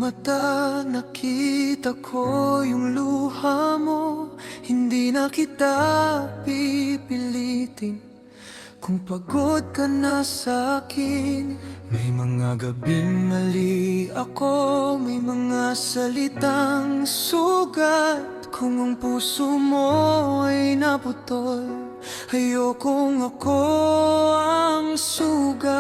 mata, nakita ko yung luha mo. Hindi na kita pipilitin kung pagod ka na sa'kin. May mga gabing mali ako, may mga salitang sugat. Kung ang puso mo ay naputol, ayokong ako ang sugat.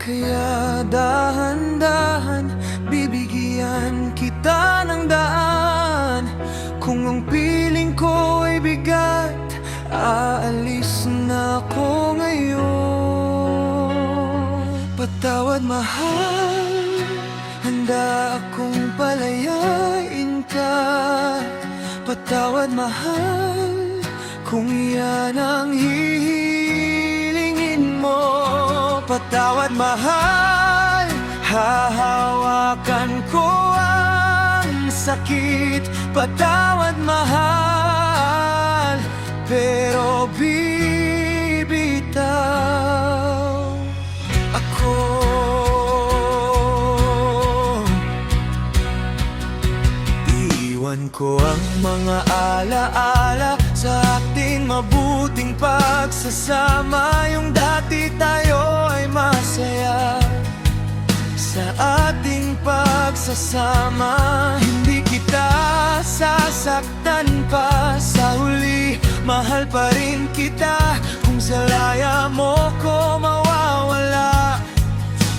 Kaya dahan-dahan, bibigyan kita ng daan. Kung ang piling ko ay bigat, aalis na ako ngayon. Patawad mahal, handa akong palayain ka. Patawad mahal, kung yan ang hihilingin mo. Patawad mahal, hahawakan ko ang sakit. Patawad mahal, pero bibitaw ako. Iiwan ko ang mga alaala sa ating mabuting pagsasama. Yung dati tayo ay masaya sa ating pagsasama. Hindi kita sasaktan pa sa huli, mahal pa rin kita. Kung sa laya mo ko mawawala,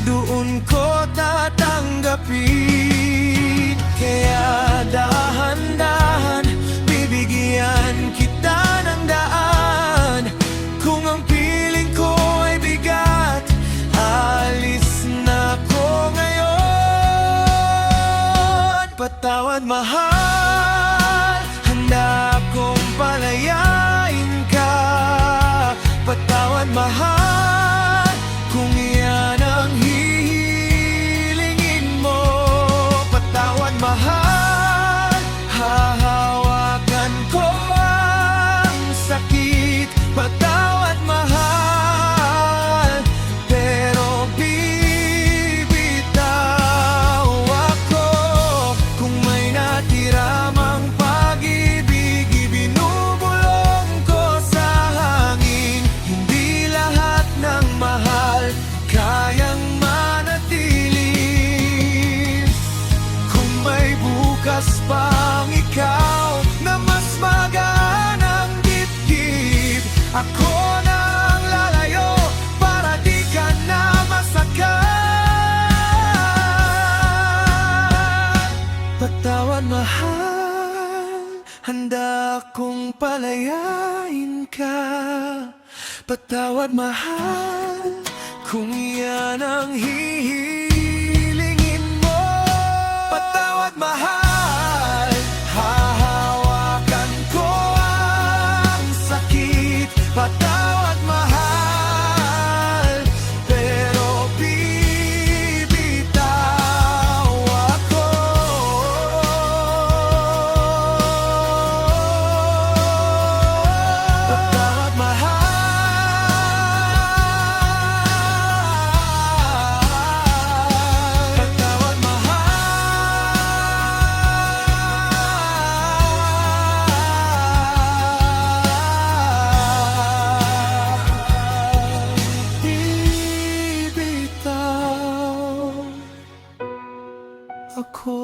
doon ko tatanggapin. Kaya dahan-dahan, bibigyan kita ng daan. Kung ang piling ko ay bigat, alis na ko ngayon. Patawad mahal, handa akong palayain ka. Patawad mahal, kung yan ang hihilingin mo. Patawad mahal, hahawakan ko ang sakit. Patawad mahal, pero bibitaw ako. Kung may natira mang pag-ibig, ibinubulong ko sa hangin. Hindi lahat ng mahal kayang manatili. Kung may bukas pang ikaw na mas magaan ang dibdib, ako na ang lalayo para di ka na masaktan. Patawad mahal, handa akong palayain ka. Patawad mahal, kung yan ang hihilingin mo. Patawad mahal, hahawakan ko ang sakit. Patawad mahal, pero bibitaw ako. Patawad mahal, patawad mahal, bibitaw ako.